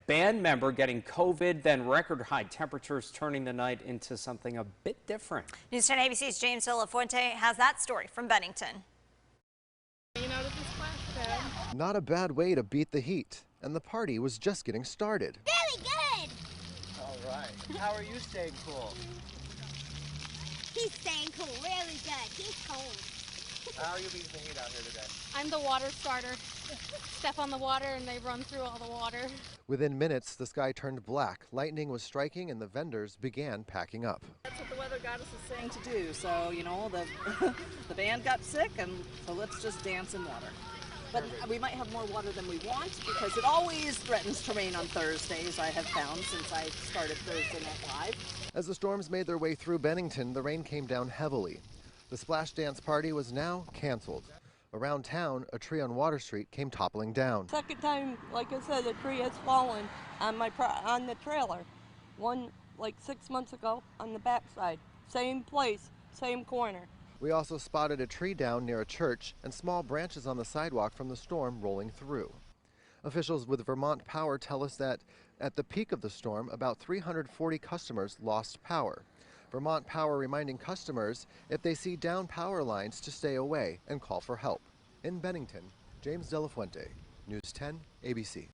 band member getting COVID, then record high temperatures turning the night into something a bit different. News 10 ABC's James De La Fuente has that story from Bennington. Not a bad way to beat the heat, and the party was just getting started. Really good! All right. How are you staying cool? He's staying cool, really good. He's cold. How are you beating the heat out here today? I'm the water starter. Step on the water and they run through all the water. Within minutes, the sky turned black, lightning was striking, and the vendors began packing up. That's what the weather goddess is saying to do. So, you know, the band got sick, and so let's just dance in water. But we might have more water than we want because it always threatens to rain on Thursdays, I have found, since I started Thursday Night Live. As the storms made their way through Bennington, the rain came down heavily. The splash dance party was now canceled. Around town, a tree on Water Street came toppling down. Second time, like I said, a tree has fallen on the trailer. One like 6 months ago on the backside. Same place, same corner. We also spotted a tree down near a church and small branches on the sidewalk from the storm rolling through. Officials with Vermont Power tell us that at the peak of the storm, about 340 customers lost power. Vermont Power reminding customers if they see down power lines to stay away and call for help. In Bennington, James De La Fuente, News 10 ABC.